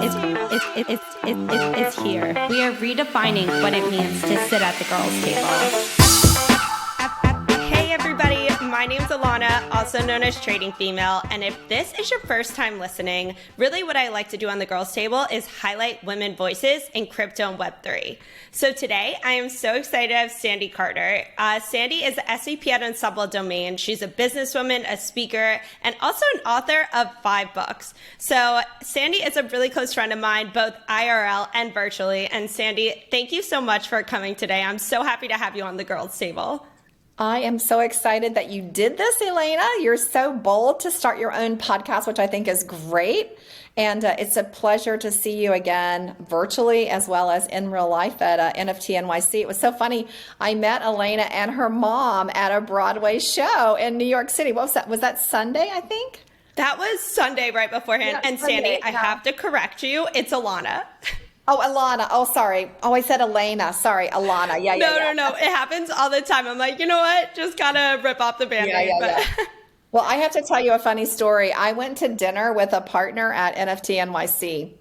It's here. We are redefining what it means to sit at the girls' table. Hey everybody, my name's Alana, also known as Trading Female, and if this is your first time listening, really what I like to do on the girls' table is highlight women voices in crypto and Web3. So today, I am so excited to have Sandy Carter. Sandy is the SVP at Unstoppable Domain. She's a businesswoman, a speaker, and also an author of 5 books. So Sandy is a really close friend of mine, both IRL and virtually. And Sandy, thank you so much for coming today. I'm so happy to have you on the girls' table. I am so excited that you did this, Elena. You're so bold to start your own podcast, which I think is great. And it's a pleasure to see you again virtually as well as in real life at NFT NYC. It was so funny. I met Elena and her mom at a Broadway show in New York City. What was that? Was that Sunday, I think? That was Sunday right beforehand. Yeah, and Sunday, Sandy, yeah. I have to correct you. It's Alana. Oh, Alana. Oh, sorry. Oh, I said Elena. Sorry, Alana. Yeah. No. It happens all the time. I'm like, you know what? Just gotta rip off the Band-Aid. Yeah. Well, I have to tell you a funny story. I went to dinner with a partner at NFT NYC.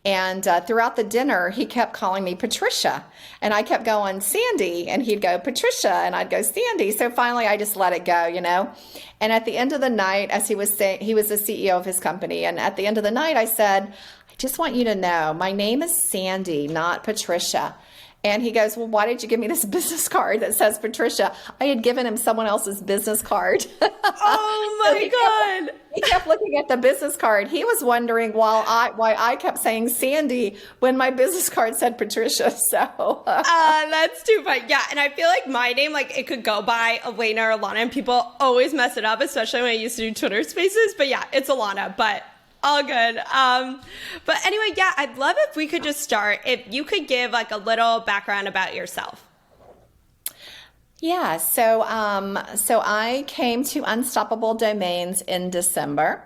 And throughout the dinner, he kept calling me Patricia. And I kept going, Sandy. And he'd go, Patricia. And I'd go, Sandy. So finally, I just let it go, you know. And at the end of the night, as he was saying, he was the CEO of his company. And at the end of the night, I said, I just want you to know, my name is Sandy, not Patricia. And he goes, well, why did you give me this business card that says Patricia? I had given him someone else's business card. Oh my God. He kept looking at the business card. He was wondering why I kept saying Sandy when my business card said Patricia. So that's too funny. Yeah, and I feel like my name, like it could go by Elena or Alana, and people always mess it up, especially when I used to do Twitter Spaces. But yeah, it's Alana, but all good. But anyway, yeah, I'd love if we could just start. If you could give like a little background about yourself. Yeah, so I came to Unstoppable Domains in December,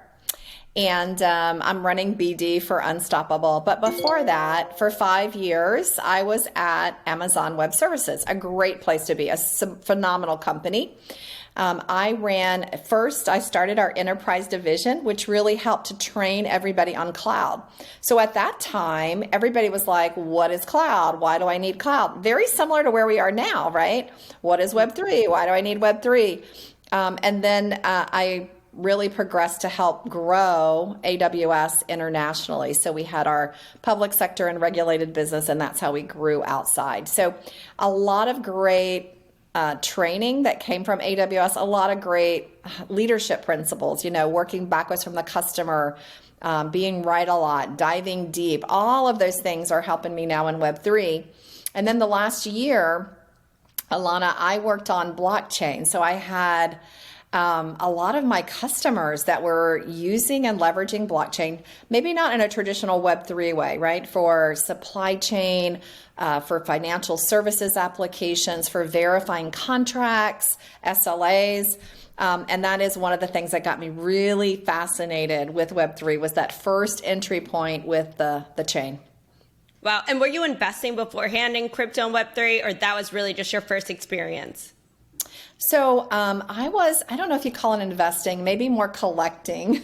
and I'm running BD for Unstoppable. But before that, for 5 years, I was at Amazon Web Services, a great place to be, a phenomenal company. I started our enterprise division, which really helped to train everybody on cloud. So at that time, everybody was like, what is cloud? Why do I need cloud? Very similar to where we are now, right? What is Web3? Why do I need Web3? And then I really progressed to help grow AWS internationally. So we had our public sector and regulated business, and that's how we grew outside. So a lot of great training that came from AWS, a lot of great leadership principles, you know, working backwards from the customer, being right a lot, diving deep. All of those things are helping me now in Web3. And then the last year, Alana, I worked on blockchain. So I had a lot of my customers that were using and leveraging blockchain, maybe not in a traditional Web3 way, right? For supply chain, for financial services applications, for verifying contracts, SLAs. And that is one of the things that got me really fascinated with Web3 was that first entry point with the chain. Wow. And were you investing beforehand in crypto and Web3, or that was really just your first experience? So I don't know if you call it investing, maybe more collecting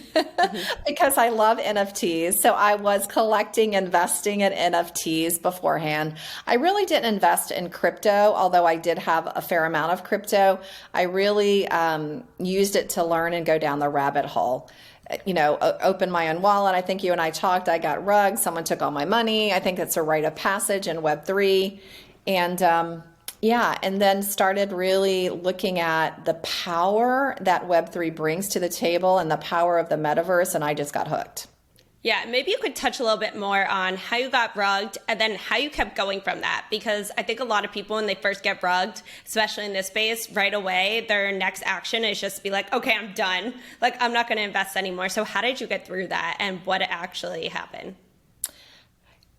because I love NFTs. So I was collecting, investing in NFTs beforehand. I really didn't invest in crypto, although I did have a fair amount of crypto. I really used it to learn and go down the rabbit hole. You know, open my own wallet. I think you and I talked, I got rugged. Someone took all my money. I think it's a rite of passage in Web3. And yeah, and then started really looking at the power that Web3 brings to the table and the power of the metaverse, and I just got hooked. Yeah, maybe you could touch a little bit more on how you got rugged and then how you kept going from that. Because I think a lot of people, when they first get rugged, especially in this space, right away, their next action is just to be like, okay, I'm done. Like, I'm not going to invest anymore. So how did you get through that and what actually happened?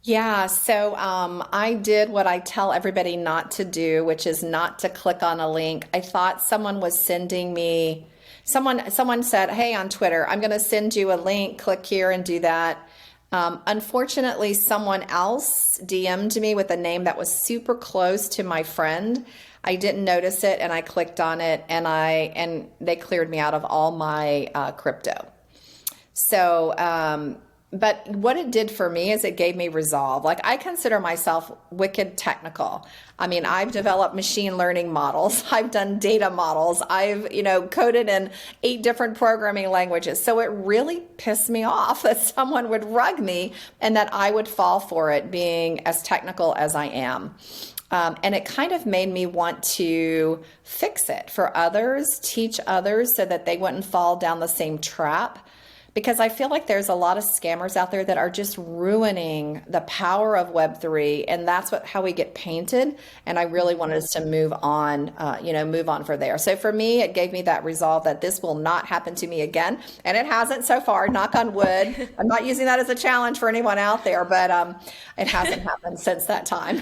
Yeah, so I did what I tell everybody not to do, which is not to click on a link. I thought someone was sending me, someone said, hey, on Twitter, I'm going to send you a link, click here and do that. Unfortunately, someone else DM'd me with a name that was super close to my friend. I didn't notice it and I clicked on it and they cleared me out of all my crypto. So But what it did for me is it gave me resolve. Like, I consider myself wicked technical. I mean, I've developed machine learning models. I've done data models. I've, coded in 8 different programming languages. So it really pissed me off that someone would rug me and that I would fall for it, being as technical as I am. And it kind of made me want to fix it for others, teach others so that they wouldn't fall down the same trap. Because I feel like there's a lot of scammers out there that are just ruining the power of Web3, and that's how we get painted. And I really wanted us to move on, move on from there. So for me, it gave me that resolve that this will not happen to me again, and it hasn't so far. Knock on wood. I'm not using that as a challenge for anyone out there, but it hasn't happened since that time.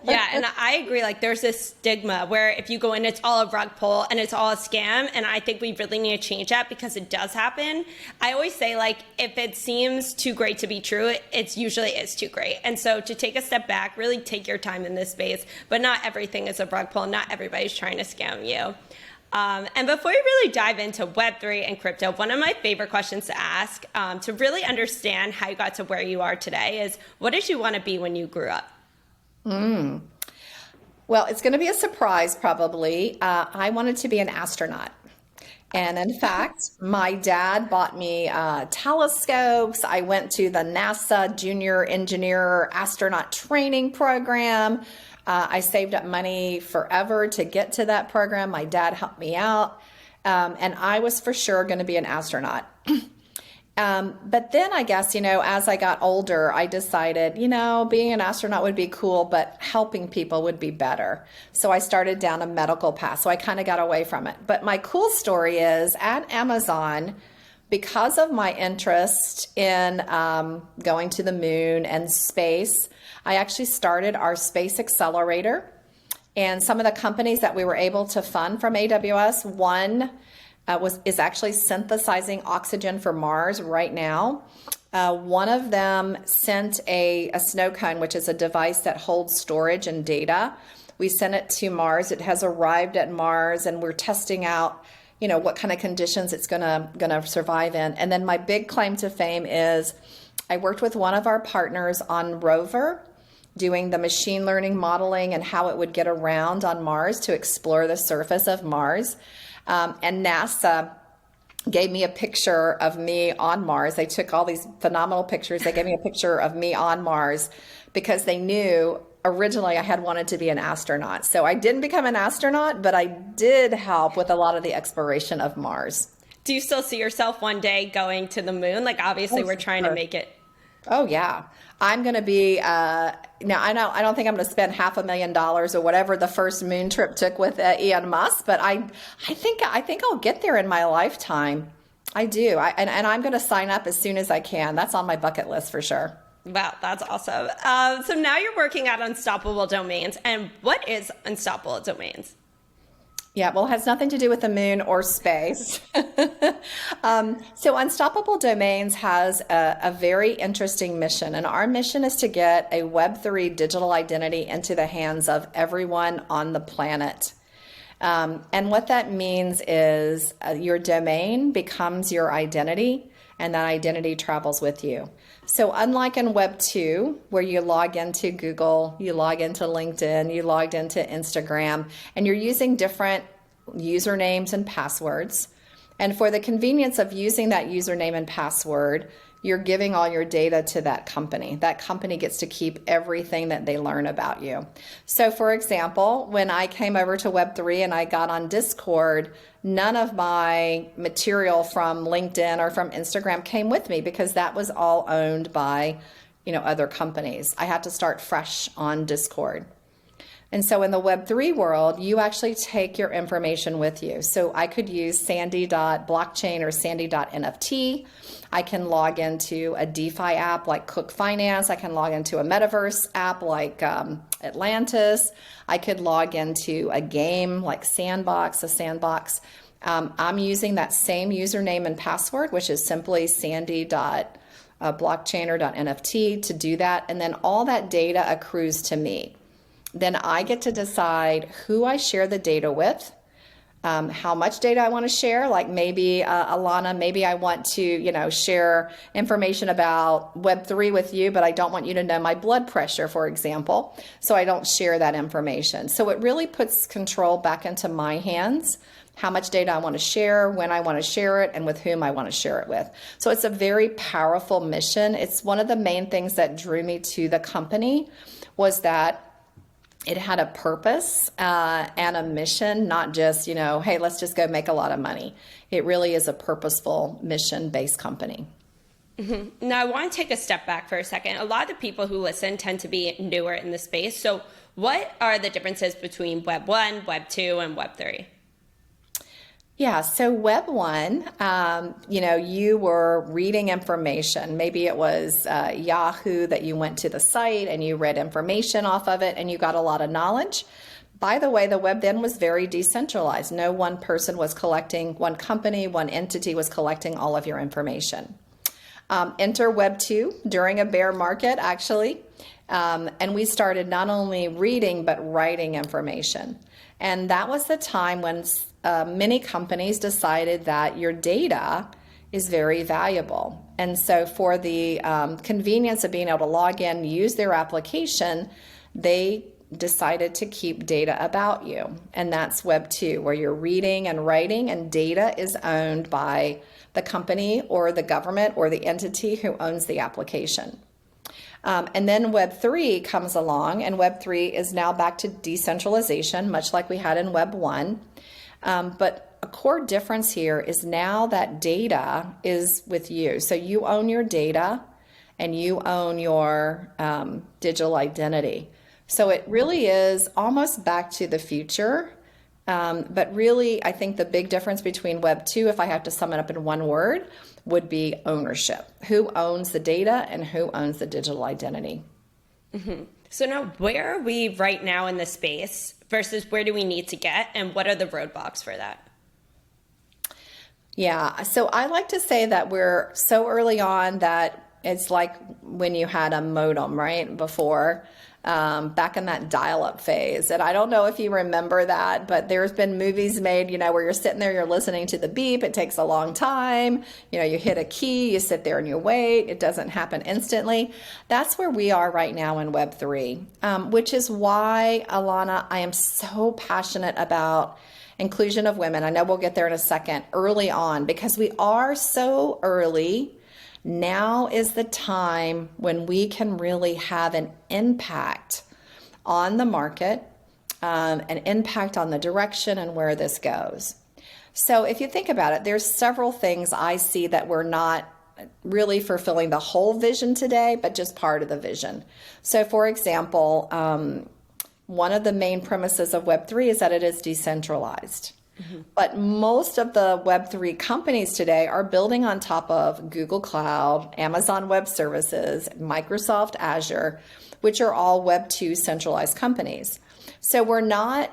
Yeah, and I agree. Like, there's this stigma where if you go in, it's all a rug pull and it's all a scam, and I think we really need to change that because it does happen. I always say, like, if it seems too great to be true, it usually is too great. And so to take a step back, really take your time in this space, but not everything is a rug pull. Not everybody's trying to scam you. And before we really dive into Web3 and crypto, one of my favorite questions to ask to really understand how you got to where you are today is, what did you want to be when you grew up? Well, it's going to be a surprise, probably. I wanted to be an astronaut. And in fact, my dad bought me telescopes. I went to the NASA Junior Engineer Astronaut Training Program. I saved up money forever to get to that program. My dad helped me out. And I was for sure going to be an astronaut. But then I guess, as I got older, I decided, being an astronaut would be cool, but helping people would be better. So I started down a medical path. So I kind of got away from it. But my cool story is at Amazon, because of my interest in going to the moon and space, I actually started our space accelerator. And some of the companies that we were able to fund from AWS, one is actually synthesizing oxygen for Mars right now. One of them sent a snow cone, which is a device that holds storage and data. We sent it to Mars. It has arrived at Mars, and we're testing out, what kind of conditions it's gonna survive in. And then my big claim to fame is I worked with one of our partners on Rover, doing the machine learning modeling and how it would get around on Mars to explore the surface of Mars. And NASA gave me a picture of me on Mars. They took all these phenomenal pictures. They gave me a picture of me on Mars because they knew originally I had wanted to be an astronaut. So I didn't become an astronaut, but I did help with a lot of the exploration of Mars. Do you still see yourself one day going to the moon? Like, obviously, we're trying to make it. Oh, yeah. I'm going to be, now I don't think I'm going to spend $500,000 or whatever the first moon trip took with Elon Musk, but I think I'll get there in my lifetime. I do. And I'm going to sign up as soon as I can. That's on my bucket list for sure. Wow, that's awesome. So now you're working at Unstoppable Domains. And what is Unstoppable Domains? Yeah, well, it has nothing to do with the moon or space. So Unstoppable Domains has a very interesting mission, and our mission is to get a Web3 digital identity into the hands of everyone on the planet. And what that means is your domain becomes your identity, and that identity travels with you. So unlike in Web 2, where you log into Google, you log into LinkedIn, you logged into Instagram, and you're using different usernames and passwords. And for the convenience of using that username and password, you're giving all your data to that company. That company gets to keep everything that they learn about you. So for example, when I came over to Web3 and I got on Discord, none of my material from LinkedIn or from Instagram came with me because that was all owned by, other companies. I had to start fresh on Discord. And so in the Web3 world, you actually take your information with you. So I could use sandy.blockchain or sandy.nft. I can log into a DeFi app like Cook Finance. I can log into a metaverse app like Atlantis. I could log into a game like Sandbox, I'm using that same username and password, which is simply sandy.blockchain or .nft to do that. And then all that data accrues to me. Then I get to decide who I share the data with, how much data I want to share. Like maybe, Alana, maybe I want to, share information about Web3 with you, but I don't want you to know my blood pressure, for example. So I don't share that information. So it really puts control back into my hands, how much data I want to share, when I want to share it, and with whom I want to share it with. So it's a very powerful mission. It's one of the main things that drew me to the company was that it had a purpose and a mission, not just, hey, let's just go make a lot of money. It really is a purposeful mission-based company. Mm-hmm. Now, I want to take a step back for a second. A lot of the people who listen tend to be newer in the space. So what are the differences between Web 1, Web 2, and Web 3? Yeah, so Web 1, you were reading information. Maybe it was Yahoo that you went to the site and you read information off of it and you got a lot of knowledge. By the way, the web then was very decentralized. No one person was collecting, one company, one entity was collecting all of your information. Enter Web 2 during a bear market, actually. And we started not only reading, but writing information. And that was the time when many companies decided that your data is very valuable. And so for the convenience of being able to log in, use their application, they decided to keep data about you. And that's Web 2, where you're reading and writing and data is owned by the company or the government or the entity who owns the application. And then Web 3 comes along, and Web 3 is now back to decentralization, much like we had in Web 1. But a core difference here is now that data is with you. So you own your data and you own your digital identity. So it really is almost back to the future. But really, I think the big difference between Web 2, if I have to sum it up in one word, would be ownership. Who owns the data and who owns the digital identity? Mm-hmm. So now, where are we right now in the space versus where do we need to get, and what are the roadblocks for that? Yeah, so I like to say that we're so early on that it's like when you had a modem, right, before. Back in that dial-up phase. And I don't know if you remember that, but there's been movies made, where you're sitting there, you're listening to the beep. It takes a long time. You hit a key, you sit there and you wait. It doesn't happen instantly. That's where we are right now in Web 3, which is why, Alana, I am so passionate about inclusion of women. I know we'll get there in a second, early on, because we are so early. Now is the time when we can really have an impact on the market, an impact on the direction and where this goes. So if you think about it, there's several things I see that we're not really fulfilling the whole vision today, but just part of the vision. So for example, one of the main premises of Web3 is that it is decentralized. Mm-hmm. But most of the Web3 companies today are building on top of Google Cloud, Amazon Web Services, Microsoft Azure, which are all Web2 centralized companies. So we're not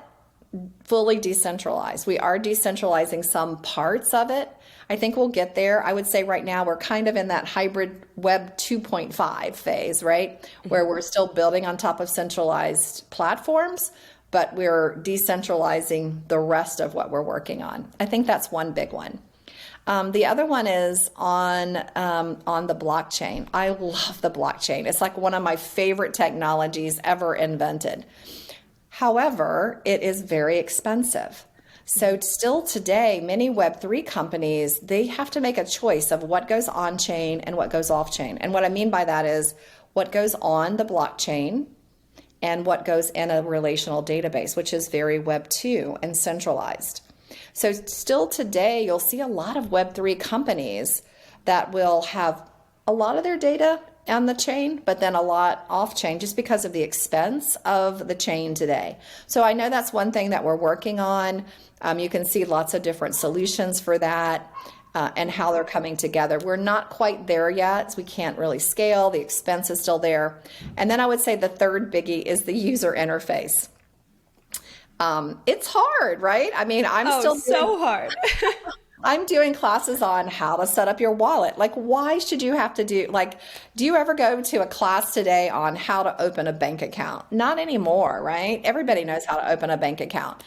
fully decentralized. We are decentralizing some parts of it. I think we'll get there. I would say right now we're kind of in that hybrid Web 2.5 phase, right? Mm-hmm. Where we're still building on top of centralized platforms, but we're decentralizing the rest of what we're working on. I think that's one big one. The other one is on the blockchain. I love the blockchain. It's like one of my favorite technologies ever invented. However, it is very expensive. So still today, many Web3 companies, they have to make a choice of what goes on-chain and what goes off-chain. And what I mean by that is what goes on the blockchain and what goes in a relational database, which is very Web 2 and centralized. So still today, you'll see a lot of Web3 companies that will have a lot of their data on the chain, but then a lot off chain just because of the expense of the chain today. So I know that's one thing that we're working on. You can see lots of different solutions for that. And how they're coming together. We're not quite there yet, so we can't really scale. The expense is still there. And then I would say the third biggie is the user interface. It's hard, right? I mean, hard. I'm doing classes on how to set up your wallet. Like, why should you have to do you ever go to a class today on how to open a bank account? Not anymore, right? Everybody knows how to open a bank account.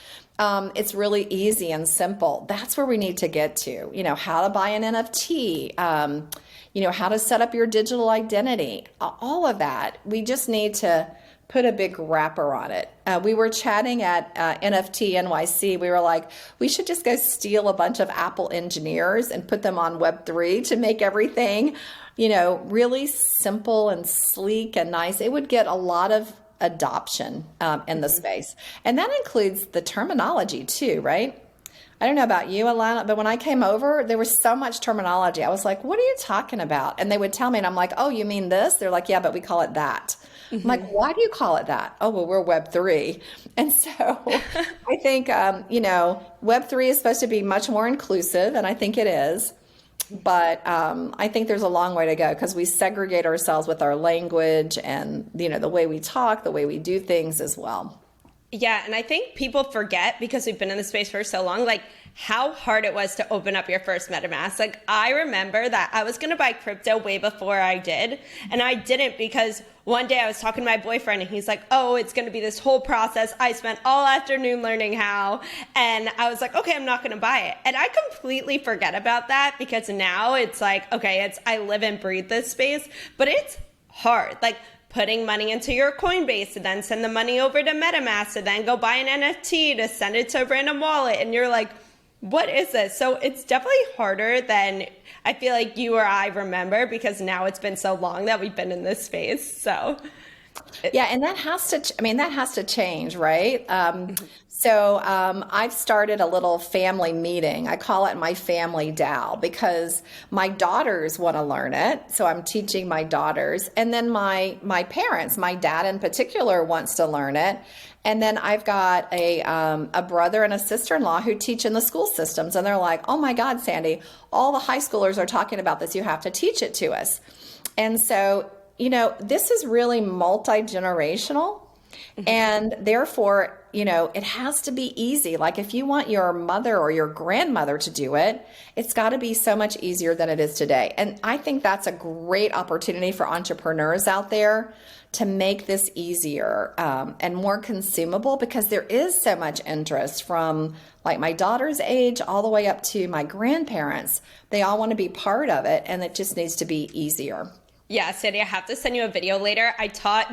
It's really easy and simple. That's where we need to get to, how to buy an NFT, how to set up your digital identity, all of that. We just need to put a big wrapper on it. We were chatting at NFT NYC. We were like, we should just go steal a bunch of Apple engineers and put them on Web3 to make everything, really simple and sleek and nice. It would get a lot of adoption in the space. And that includes the terminology too, right? I don't know about you, Alana, but when I came over, there was so much terminology. I was like, what are you talking about? And they would tell me, and I'm like, oh, you mean this? They're like, yeah, but we call it that. I'm like, why do you call it that? Oh, well, we're Web3. And so I think, Web3 is supposed to be much more inclusive, and I think it is. But I think there's a long way to go because we segregate ourselves with our language and, the way we talk, the way we do things as well. Yeah, and I think people forget because we've been in the space for so long, like how hard it was to open up your first MetaMask. Like I remember that I was going to buy crypto way before I did, and I didn't because one day I was talking to my boyfriend and he's like, oh, it's going to be this whole process. I spent all afternoon learning how, and I was like, okay, I'm not going to buy it. And I completely forget about that because now it's like, okay, I live and breathe this space, but it's hard. Like putting money into your Coinbase to then send the money over to MetaMask to then go buy an NFT to send it to a random wallet. And you're like, what is this? So it's definitely harder than I feel like you or I remember because now it's been so long that we've been in this space. So yeah, and that has to change, right? So I've started a little family meeting. I call it my family DAO because my daughters want to learn it. So I'm teaching my daughters. And then my parents, my dad in particular, wants to learn it. And then I've got a brother and a sister-in-law who teach in the school systems. And they're like, oh my God, Sandy, all the high schoolers are talking about this. You have to teach it to us. And so, this is really multi-generational. And therefore, it has to be easy. Like if you want your mother or your grandmother to do it, it's got to be so much easier than it is today. And I think that's a great opportunity for entrepreneurs out there to make this easier and more consumable because there is so much interest from like my daughter's age all the way up to my grandparents. They all want to be part of it, and it just needs to be easier. Yeah, Sandy, I have to send you a video later.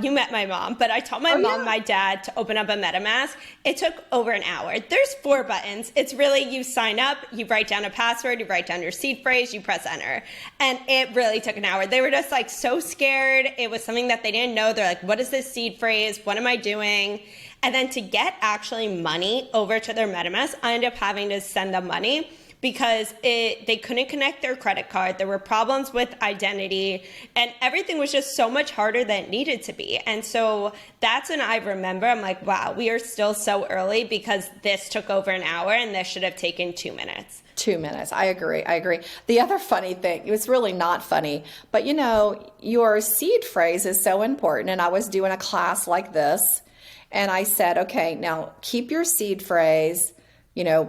You met my mom, but I taught my mom, my dad to open up a MetaMask. It took over an hour. There's 4 buttons. It's really, you sign up, you write down a password, you write down your seed phrase, you press enter. And it really took an hour. They were just like so scared. It was something that they didn't know. They're like, what is this seed phrase? What am I doing? And then to get actually money over to their MetaMask, I ended up having to send them money because they couldn't connect their credit card. There were problems with identity, and everything was just so much harder than it needed to be. And so that's when I remember, I'm like, wow, we are still so early because this took over an hour and this should have taken 2 minutes. 2 minutes. I agree. The other funny thing, it was really not funny, but your seed phrase is so important. And I was doing a class like this, and I said, okay, now keep your seed phrase,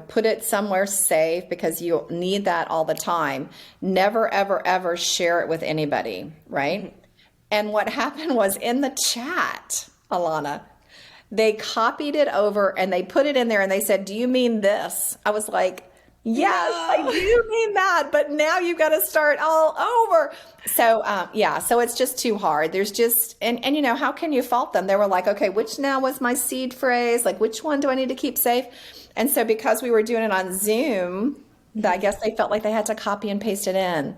put it somewhere safe because you need that all the time. Never, ever, ever share it with anybody, right? Mm-hmm. And what happened was in the chat, Alana, they copied it over and they put it in there and they said, do you mean this? I was like, yes, no. I do mean that, but now you've got to start all over. So, so it's just too hard. There's just, and how can you fault them? They were like, okay, which now was my seed phrase? Like, which one do I need to keep safe? And so because we were doing it on Zoom, I guess they felt like they had to copy and paste it in.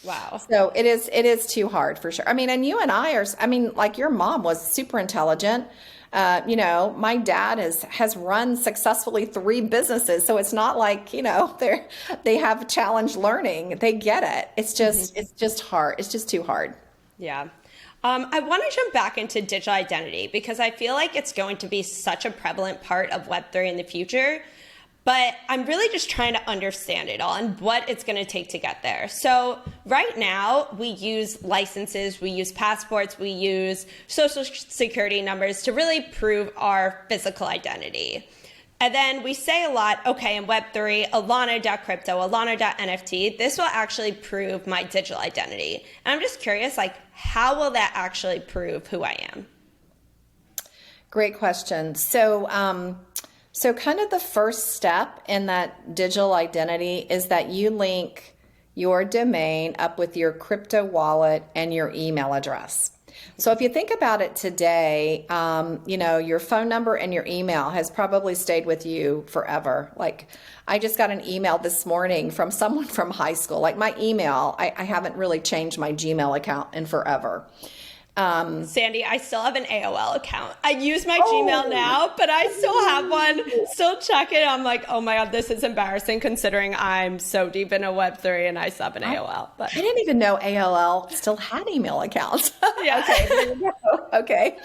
Wow. So it is too hard for sure. I mean, and you and I are, like your mom was super intelligent. My dad has run successfully 3 businesses. So it's not like, they have challenge learning. They get it. It's just hard. It's just too hard. Yeah. I want to jump back into digital identity because I feel like it's going to be such a prevalent part of Web3 in the future, but I'm really just trying to understand it all and what it's going to take to get there. So right now we use licenses, we use passports, we use social security numbers to really prove our physical identity. And then we say a lot, okay, in Web3, Alana.crypto, Alana.nft, this will actually prove my digital identity. And I'm just curious, like, how will that actually prove who I am? Great question. So So kind of the first step in that digital identity is that you link your domain up with your crypto wallet and your email address. So if you think about it today, your phone number and your email has probably stayed with you forever. Like I just got an email this morning from someone from high school. Like my email, I haven't really changed my Gmail account in forever. Sandy, I still have an AOL account. I use my Gmail now, but I still have one. Still check it. I'm like, oh my God, this is embarrassing considering I'm so deep into Web3 and I still have an AOL. But I didn't even know AOL still had email accounts. yeah. Okay, there you go. Okay.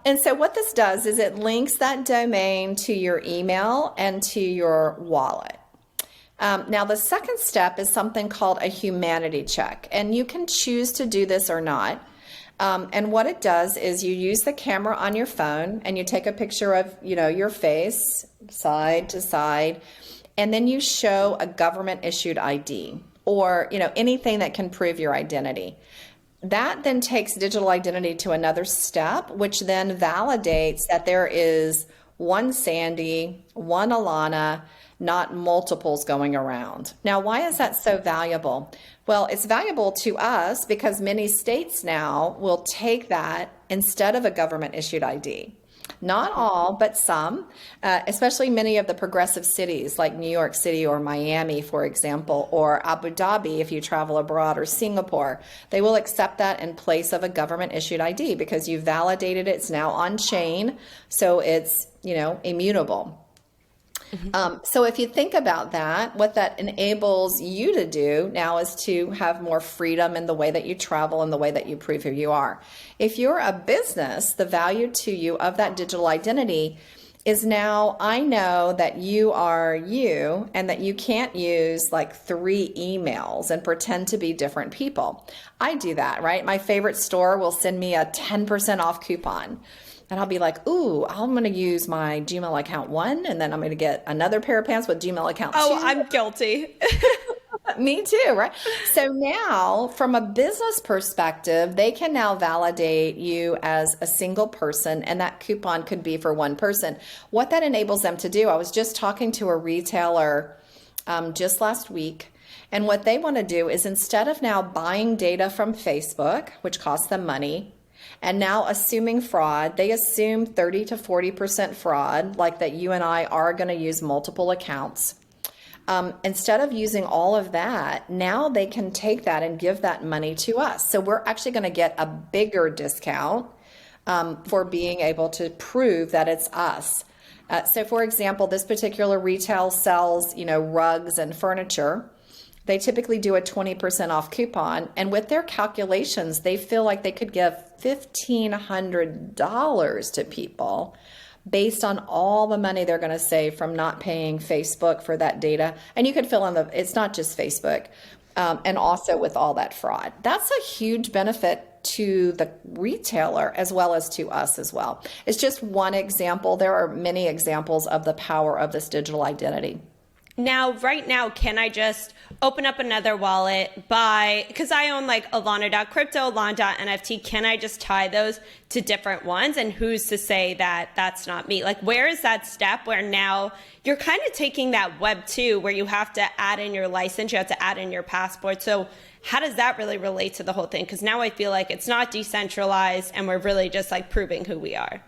And so what this does is it links that domain to your email and to your wallet. Now, the second step is something called a humanity check, and you can choose to do this or not. And what it does is you use the camera on your phone and you take a picture of, your face side to side, and then you show a government issued ID or, anything that can prove your identity. That then takes digital identity to another step, which then validates that there is one Sandy, one Alana, not multiples going around. Now, why is that so valuable? Well, it's valuable to us because many states now will take that instead of a government issued ID. Not all, but some, especially many of the progressive cities like New York City or Miami, for example, or Abu Dhabi if you travel abroad, or Singapore. They will accept that in place of a government issued ID because you validated it. It's now on chain, so it's, immutable. So if you think about that, what that enables you to do now is to have more freedom in the way that you travel and the way that you prove who you are. If you're a business, the value to you of that digital identity is now I know that you are you and that you can't use like 3 emails and pretend to be different people. I do that, right? My favorite store will send me a 10% off coupon. And I'll be like, ooh, I'm going to use my Gmail account 1, and then I'm going to get another pair of pants with Gmail account 2. Oh, I'm guilty. Me too, right? So now, from a business perspective, they can now validate you as a single person, and that coupon could be for one person. What that enables them to do, I was just talking to a retailer just last week, and what they want to do is instead of now buying data from Facebook, which costs them money, and now assuming fraud, they assume 30 to 40% fraud, like that you and I are going to use multiple accounts. Instead of using all of that, now they can take that and give that money to us. So we're actually going to get a bigger discount for being able to prove that it's us. So for example, this particular retail sells, rugs and furniture. They typically do a 20% off coupon, and with their calculations, they feel like they could give $1,500 to people based on all the money they're going to save from not paying Facebook for that data. And you could fill in it's not just Facebook, and also with all that fraud. That's a huge benefit to the retailer as well as to us as well. It's just one example. There are many examples of the power of this digital identity. Now, right now, can I just open up another wallet, because I own like Alana.crypto, Alana.nft, can I just tie those to different ones? And who's to say that that's not me? Like, where is that step where now you're kind of taking that Web 2 where you have to add in your license, you have to add in your passport. So how does that really relate to the whole thing? Because now I feel like it's not decentralized and we're really just like proving who we are.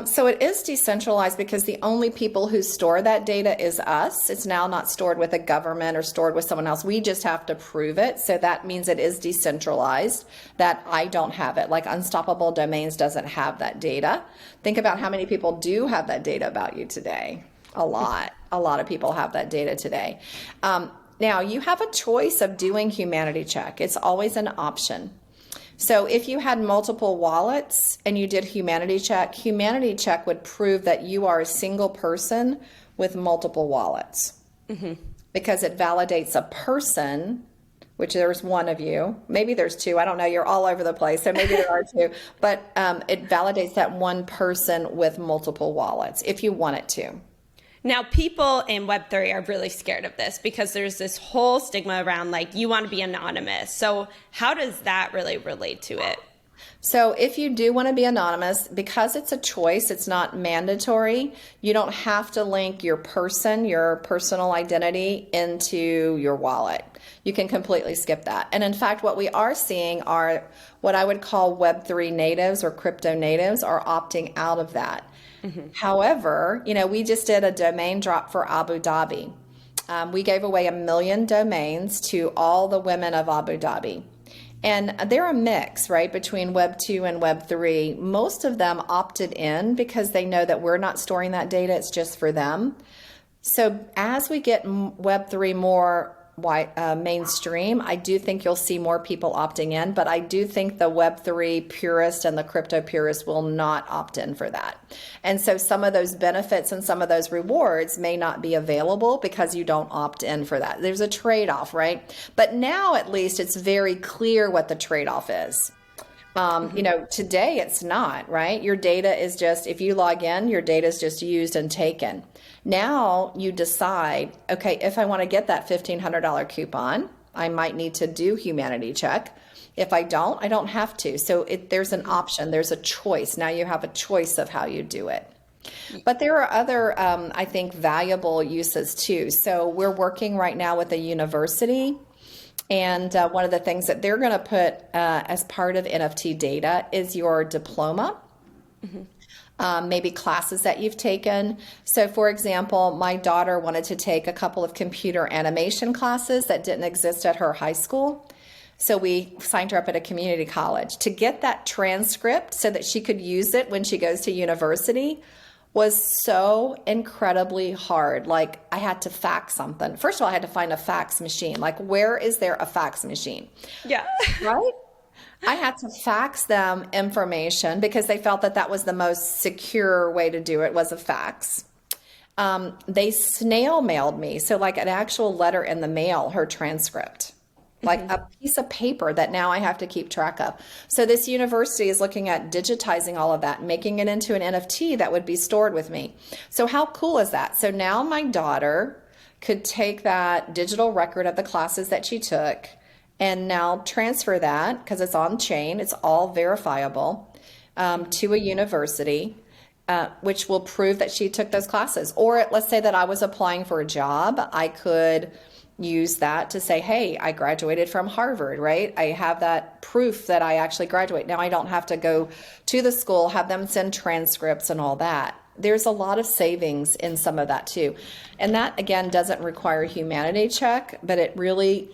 So it is decentralized because the only people who store that data is us. It's now not stored with a government or stored with someone else. We just have to prove it. So that means it is decentralized, that I don't have it. Like Unstoppable Domains doesn't have that data. Think about how many people do have that data about you today. A lot. A lot of people have that data today. Now, you have a choice of doing Humanity Check. It's always an option. So if you had multiple wallets and you did Humanity Check would prove that you are a single person with multiple wallets. Because it validates a person, which there's one of you. Maybe there's 2. I don't know. You're all over the place. So maybe there are 2. But it validates that one person with multiple wallets if you want it to. Now, people in Web3 are really scared of this because there's this whole stigma around like you want to be anonymous. So how does that really relate to it? So if you do want to be anonymous, because it's a choice, it's not mandatory, you don't have to link your personal identity into your wallet. You can completely skip that. And in fact, what we are seeing are what I would call Web3 natives or crypto natives are opting out of that. However, we just did a domain drop for Abu Dhabi. We gave away 1 million domains to all the women of Abu Dhabi. And they're a mix, right, between Web 2 and Web 3. Most of them opted in because they know that we're not storing that data, it's just for them. So as we get Web 3 more mainstream, I do think you'll see more people opting in, but I do think the Web3 purist and the crypto purist will not opt in for that. And so some of those benefits and some of those rewards may not be available because you don't opt in for that. There's a trade-off, right? But now at least it's very clear what the trade-off is. Today it's not, right? Your data is just, if you log in, your data is just used and taken. Now you decide, okay, if I want to get that $1,500 coupon, I might need to do humanity check. If I don't have to. So there's an option, there's a choice. Now you have a choice of how you do it. But there are other, I think, valuable uses too. So we're working right now with a university. And one of the things that they're going to put as part of NFT data is your diploma, maybe classes that you've taken. So for example, my daughter wanted to take a couple of computer animation classes that didn't exist at her high school. So we signed her up at a community college. To get that transcript so that she could use it when she goes to university was so incredibly hard. Like I had to fax something. First of all, I had to find a fax machine. Like, where is there a fax machine? Yeah. Right? I had to fax them information because they felt that that was the most secure way to do it, was a fax. They snail mailed me. So like an actual letter in the mail, her transcript. Like a piece of paper that now I have to keep track of. So this university is looking at digitizing all of that, making it into an NFT that would be stored with me. So how cool is that? So now my daughter could take that digital record of the classes that she took and now transfer that, because it's on chain, it's all verifiable, to a university, which will prove that she took those classes. Or let's say that I was applying for a job, I could use that to say, hey, I graduated from Harvard, right? I have that proof that I actually graduate. Now I don't have to go to the school, have them send transcripts and all that. There's a lot of savings in some of that too. And that, again, doesn't require a humanity check, but it really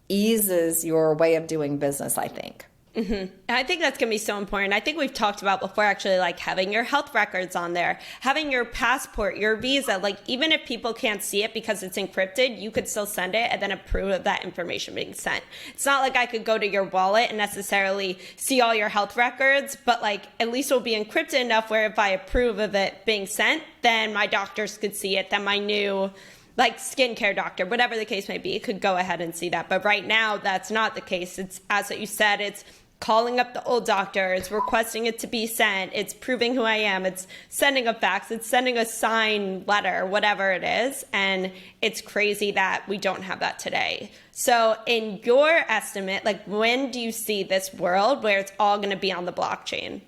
eases your way of doing business, I think. I think that's going to be so important. I think we've talked about before, actually, like having your health records on there, having your passport, your visa, like even if people can't see it because it's encrypted, you could still send it and then approve of that information being sent. It's not like I could go to your wallet and necessarily see all your health records, but like at least it'll be encrypted enough where if I approve of it being sent, then my doctors could see it, then my new like skincare doctor, whatever the case may be, it could go ahead and see that. But right now, that's not the case. It's, as what you said, it's calling up the old doctor, it's requesting it to be sent, it's proving who I am, it's sending a fax, it's sending a signed letter, whatever it is. And it's crazy that we don't have that today. So in your estimate, like when do you see this world where it's all going to be on the blockchain?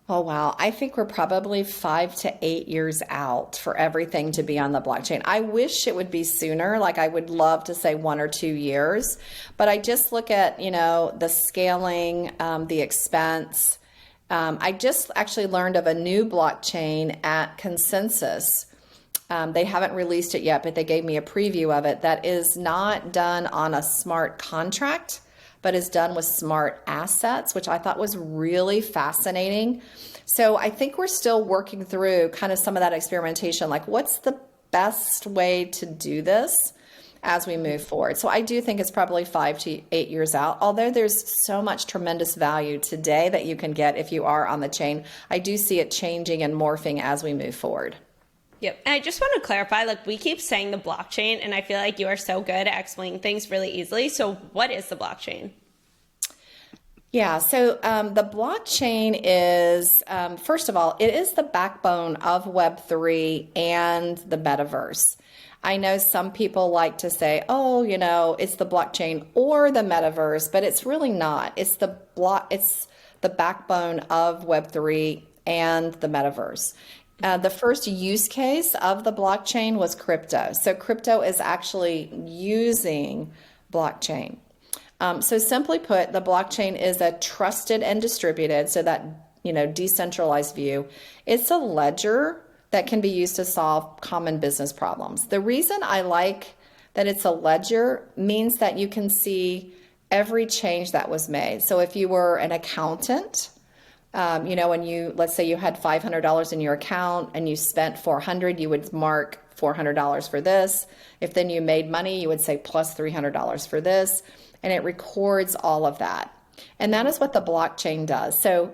Oh, wow. I think we're probably 5 to 8 years out for everything to be on the blockchain. I wish it would be sooner. Like I would love to say 1 or 2 years, but I just look at, the scaling, the expense. I just actually learned of a new blockchain at Consensus. They haven't released it yet, but they gave me a preview of it that is not done on a smart contract, but is done with smart assets, which I thought was really fascinating. So I think we're still working through kind of some of that experimentation, like what's the best way to do this as we move forward. So I do think it's probably 5 to 8 years out, although there's so much tremendous value today that you can get if you are on the chain. I do see it changing and morphing as we move forward. Yep. And I just want to clarify, like we keep saying the blockchain, and I feel like you are so good at explaining things really easily. So what is the blockchain? Yeah, so the blockchain is, first of all, it is the backbone of Web3 and the metaverse. I know some people like to say, oh, it's the blockchain or the metaverse, but it's really not. It's the backbone of Web3 and the metaverse. The first use case of the blockchain was crypto. So crypto is actually using blockchain. So simply put, the blockchain is a trusted and distributed, so that, decentralized view. It's a ledger that can be used to solve common business problems. The reason I like that it's a ledger means that you can see every change that was made. So if you were an accountant, and let's say you had $500 in your account and you spent $400, you would mark $400 for this. If then you made money, you would say plus $300 for this, and it records all of that. And that is what the blockchain does. So,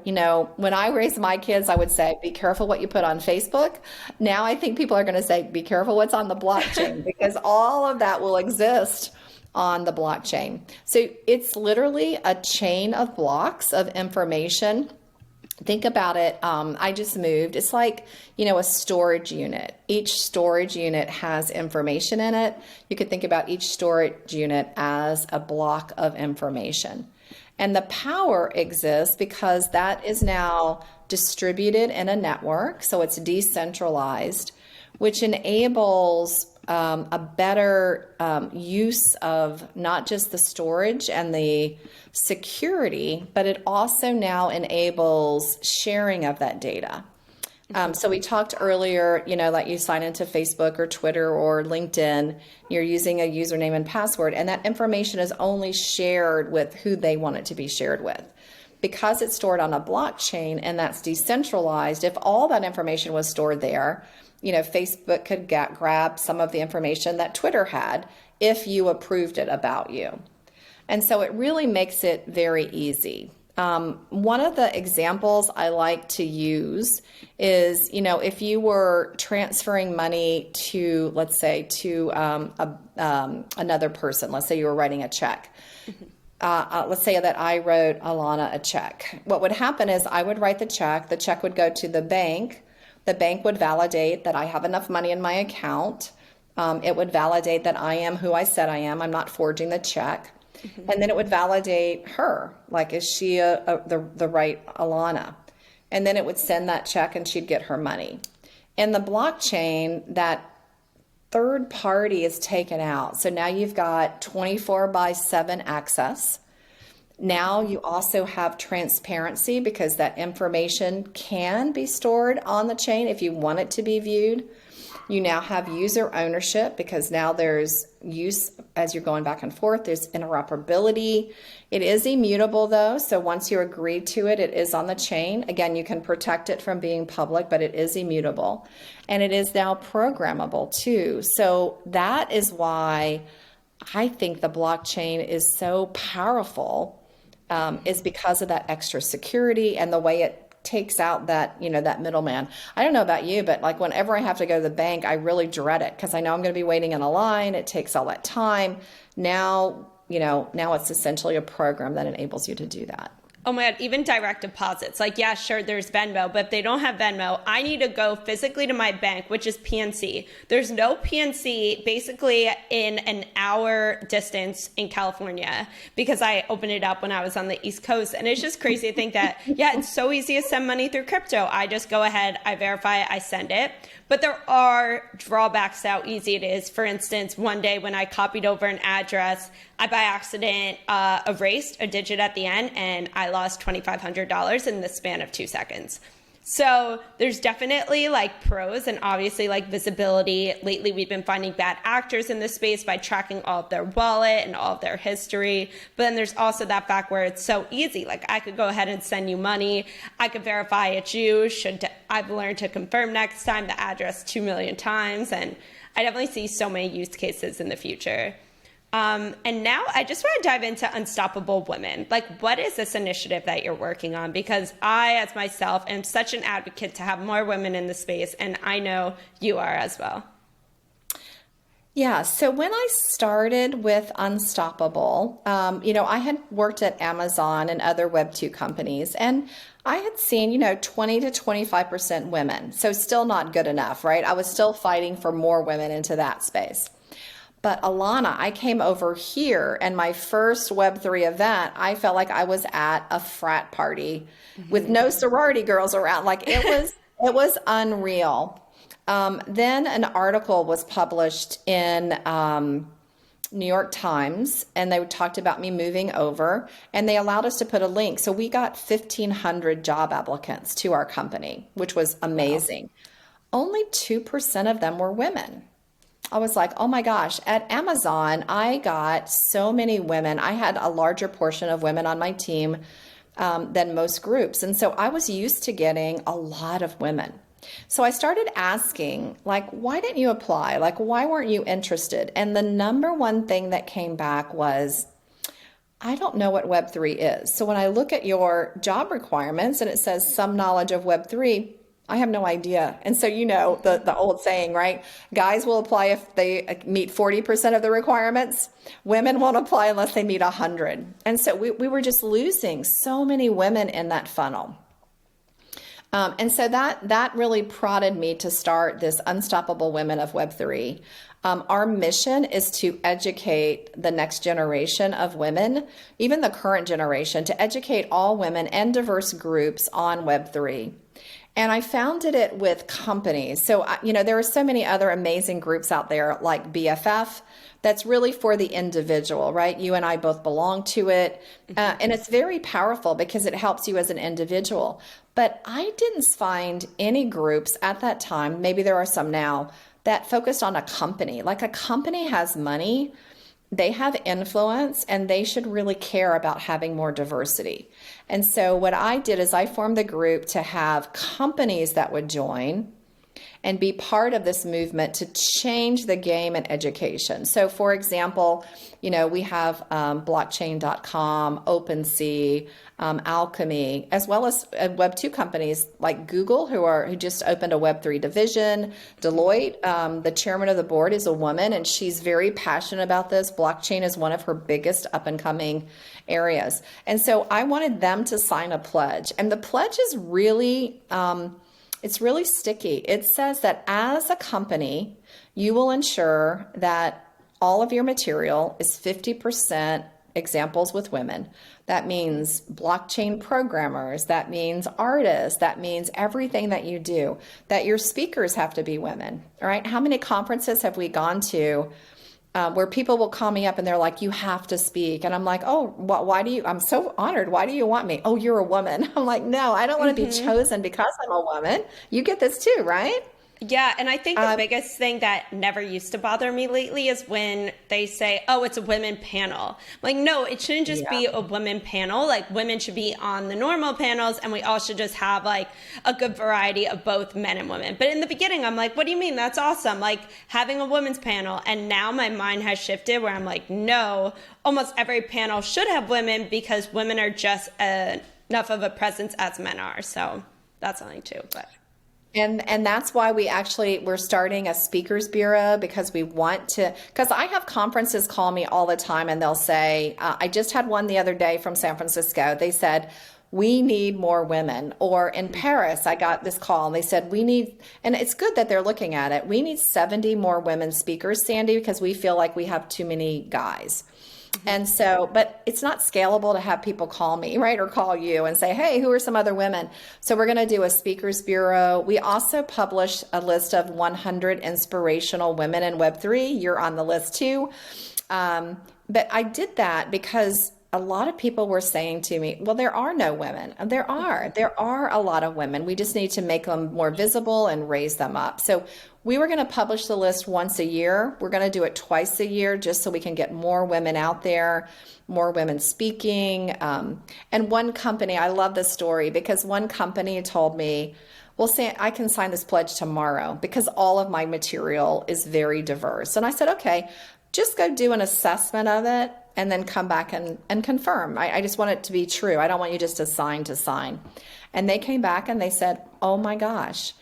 when I raise my kids, I would say, be careful what you put on Facebook. Now I think people are going to say, be careful what's on the blockchain, because all of that will exist on the blockchain. So it's literally a chain of blocks of information. Think about it. I just moved. It's like, a storage unit. Each storage unit has information in it. You could think about each storage unit as a block of information. And the power exists because that is now distributed in a network. So it's decentralized, which enables a better use of not just the storage and the security, but it also now enables sharing of that data. So we talked earlier, that you sign into Facebook or Twitter or LinkedIn, you're using a username and password, and that information is only shared with who they want it to be shared with. Because it's stored on a blockchain and that's decentralized, if all that information was stored there, Facebook could grab some of the information that Twitter had if you approved it about you. And so it really makes it very easy. One of the examples I like to use is, if you were transferring money to, let's say, to another person, let's say you were writing a check. Let's say that I wrote Alana a check. What would happen is I would write the check would go to the bank would validate that I have enough money in my account. It would validate that I am who I said I am. I'm not forging the check. And then it would validate her, like, is she the right Alana? And then it would send that check and she'd get her money. In the blockchain, that third party is taken out. So now you've got 24/7 access. Now you also have transparency because that information can be stored on the chain if you want it to be viewed. You now have user ownership because now there's use as you're going back and forth. There's interoperability. It is immutable though. So once you agree to it, it is on the chain. Again, you can protect it from being public, but it is immutable. And it is now programmable too. So that is why I think the blockchain is so powerful, is because of that extra security and the way it takes out that, that middleman. I don't know about you, but like whenever I have to go to the bank, I really dread it because I know I'm going to be waiting in a line. It takes all that time. Now it's essentially a program that enables you to do that. Oh my God, even direct deposits. Like, yeah, sure, there's Venmo, but if they don't have Venmo, I need to go physically to my bank, which is PNC. There's no PNC basically in an hour distance in California because I opened it up when I was on the East Coast. And it's just crazy to think that, yeah, it's so easy to send money through crypto. I just go ahead, I verify it, I send it. But there are drawbacks to how easy it is. For instance, one day when I copied over an address, I by accident erased a digit at the end and I lost $2,500 in the span of 2 seconds. So there's definitely like pros and obviously like visibility. Lately, we've been finding bad actors in this space by tracking all of their wallet and all of their history. But then there's also that fact where it's so easy. Like I could go ahead and send you money. I could verify it's you. I've learned to confirm next time the address 2 million times. And I definitely see so many use cases in the future. And now I just want to dive into Unstoppable Women. Like, what is this initiative that you're working on? Because I, as myself, am such an advocate to have more women in the space, and I know you are as well. Yeah, so when I started with Unstoppable, I had worked at Amazon and other Web2 companies, and I had seen, 20 to 25% women. So still not good enough, right? I was still fighting for more women into that space. But Alana, I came over here and my first Web3 event, I felt like I was at a frat party with no sorority girls around. Like it was unreal. Then an article was published in New York Times, and they talked about me moving over, and they allowed us to put a link. So we got 1,500 job applicants to our company, which was Wow. amazing. Only 2% of them were women. I was like, oh my gosh, at Amazon, I got so many women. I had a larger portion of women on my team than most groups. And so I was used to getting a lot of women. So I started asking, like, why didn't you apply? Like, why weren't you interested? And the number one thing that came back was, I don't know what Web3 is. So when I look at your job requirements and it says some knowledge of Web3, I have no idea. And so, the old saying, right? Guys will apply if they meet 40% of the requirements. Women won't apply unless they meet 100. And so we were just losing so many women in that funnel. And so that really prodded me to start this Unstoppable Women of Web3. Our mission is to educate the next generation of women, even the current generation, to educate all women and diverse groups on Web3. And I founded it with companies. So, there are so many other amazing groups out there like BFF. That's really for the individual, right? You and I both belong to it. And it's very powerful because it helps you as an individual. But I didn't find any groups at that time, maybe there are some now, that focused on a company. Like a company has money, they have influence, and they should really care about having more diversity. And so what I did is I formed the group to have companies that would join and be part of this movement to change the game in education. So for example, we have blockchain.com, OpenSea, Alchemy, as well as Web2 companies like Google, who just opened a Web3 division. Deloitte, the chairman of the board is a woman, and she's very passionate about this. Blockchain is one of her biggest up and coming areas. And so I wanted them to sign a pledge. And the pledge is really, it's really sticky. It says that as a company, you will ensure that all of your material is 50% examples with women. That means blockchain programmers, that means artists, that means everything that you do, that your speakers have to be women, all right? How many conferences have we gone to where people will call me up and they're like, you have to speak. And I'm like, oh, why do you, I'm so honored. Why do you want me? Oh, you're a woman. I'm like, no, I don't want to be chosen because I'm a woman. You get this too, right? Yeah, and I think the biggest thing that never used to bother me lately is when they say, oh, it's a women panel. Like, no, it shouldn't just be a women panel. Like, women should be on the normal panels, and we all should just have, like, a good variety of both men and women. But in the beginning, I'm like, what do you mean? That's awesome. Like, having a women's panel. And now my mind has shifted where I'm like, no, almost every panel should have women because women are just enough of a presence as men are. So that's something too, but... And that's why we're starting a speakers bureau, because we want to, because I have conferences call me all the time and they'll say, I just had one the other day from San Francisco. They said, we need more women. Or in Paris, I got this call and they said, and it's good that they're looking at it. We need 70 more women speakers, Sandy, because we feel like we have too many guys. And so, but it's not scalable to have people call me, right? Or call you and say, hey, who are some other women? So we're going to do a speakers bureau. We also published a list of 100 inspirational women in Web3. You're on the list too. But I did that because a lot of people were saying to me, well, there are no women. And there are a lot of women. We just need to make them more visible and raise them up. So we were going to publish the list once a year. We're going to do it twice a year just so we can get more women out there, more women speaking. And one company, I love this story because one company told me, well, Sam, I can sign this pledge tomorrow because all of my material is very diverse. And I said, okay, just go do an assessment of it and then come back and confirm. I just want it to be true. I don't want you just to sign. And they came back and they said, oh my gosh,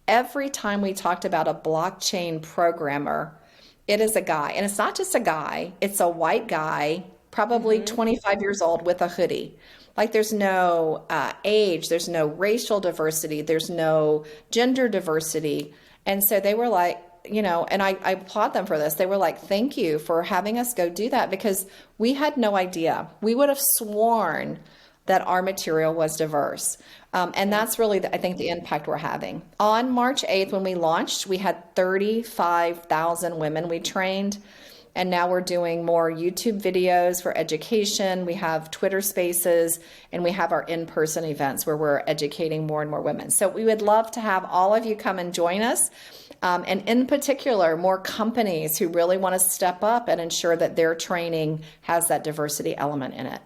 every time we talked about a blockchain programmer, It is a guy. And it's not just a guy, it's a white guy, probably 25 years old with a hoodie. Like there's no age, there's no racial diversity, there's no gender diversity. And so they were like, and I applaud them for this. They were like, thank you for having us go do that because we had no idea. We would have sworn that our material was diverse. And that's really, I think, the impact we're having. On March 8th, when we launched, we had 35,000 women we trained. And now we're doing more YouTube videos for education. We have Twitter spaces, and we have our in-person events where we're educating more and more women. So we would love to have all of you come and join us. And in particular, more companies who really want to step up and ensure that their training has that diversity element in it.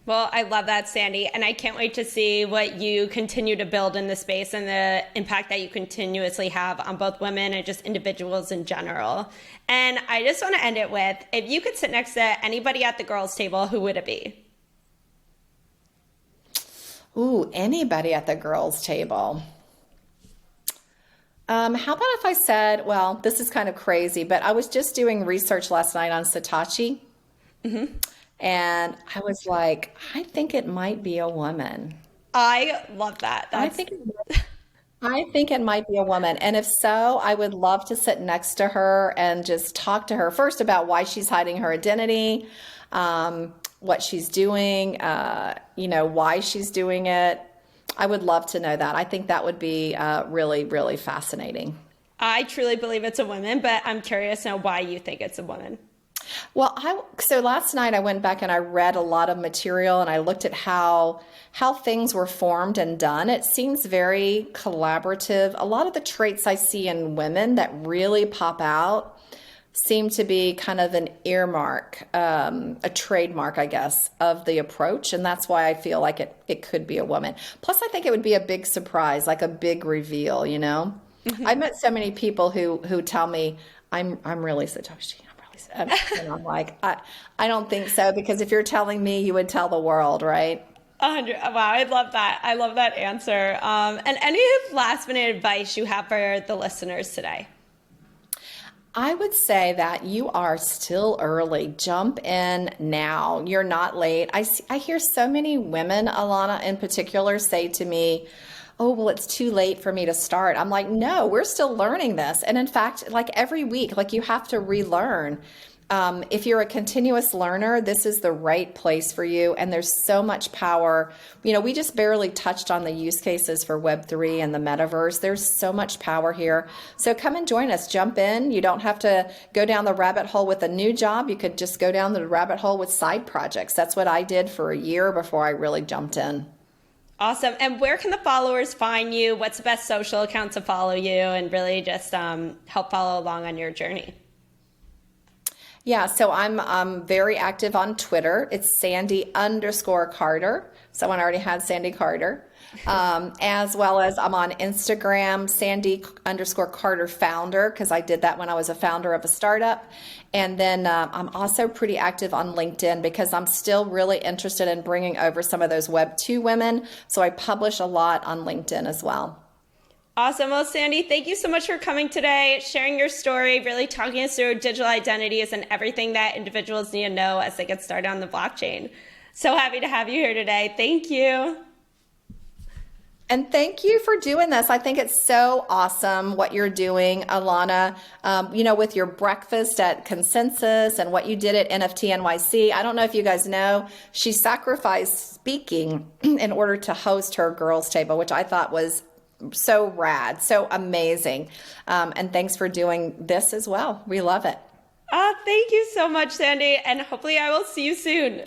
Well, I love that, Sandy, and I can't wait to see what you continue to build in the space and the impact that you continuously have on both women and just individuals in general. And I just want to end it with, if you could sit next to anybody at the girls' table, who would it be? Ooh, anybody at the girls' table. How about if I said, well, this is kind of crazy, but I was just doing research last night on Saatchi. And I was like, I think it might be a woman. I love that. I think it might be a woman. And if so, I would love to sit next to her and just talk to her first about why she's hiding her identity, what she's doing, why she's doing it. I would love to know that. I think that would be really, really fascinating. I truly believe it's a woman, but I'm curious to know why you think it's a woman. Well, so last night I went back and I read a lot of material and I looked at how things were formed and done. It seems very collaborative. A lot of the traits I see in women that really pop out seem to be kind of an earmark, a trademark, I guess, of the approach. And that's why I feel like it could be a woman. Plus, I think it would be a big surprise, like a big reveal, I met so many people who tell me, I'm really Satoshi. And I'm like, I don't think so, because if you're telling me, you would tell the world, right? 100. Wow, I love that. I love that answer. And any last minute advice you have for the listeners today? I would say that you are still early. Jump in now. You're not late. I hear so many women, Alana in particular, say to me, oh, well, it's too late for me to start. I'm like, no, we're still learning this. And in fact, like every week, like you have to relearn. If you're a continuous learner, this is the right place for you. And there's so much power. We just barely touched on the use cases for Web3 and the metaverse. There's so much power here. So come and join us. Jump in. You don't have to go down the rabbit hole with a new job. You could just go down the rabbit hole with side projects. That's what I did for a year before I really jumped in. Awesome. And where can the followers find you? What's the best social account to follow you and really just help follow along on your journey? Yeah, so I'm very active on Twitter. It's Sandy_Carter. Someone already had Sandy Carter. As well as I'm on Instagram, Sandy_Carter founder, because I did that when I was a founder of a startup. And then I'm also pretty active on LinkedIn because I'm still really interested in bringing over some of those Web 2 women. So I publish a lot on LinkedIn as well. Awesome. Well, Sandy, thank you so much for coming today, sharing your story, really talking us through digital identities and everything that individuals need to know as they get started on the blockchain. So happy to have you here today. Thank you. And thank you for doing this. I think it's so awesome what you're doing, Alana, with your breakfast at Consensus and what you did at NFT NYC. I don't know if you guys know, she sacrificed speaking in order to host her girls' table, which I thought was so rad, so amazing. And thanks for doing this as well. We love it. Thank you so much, Sandy. And hopefully I will see you soon.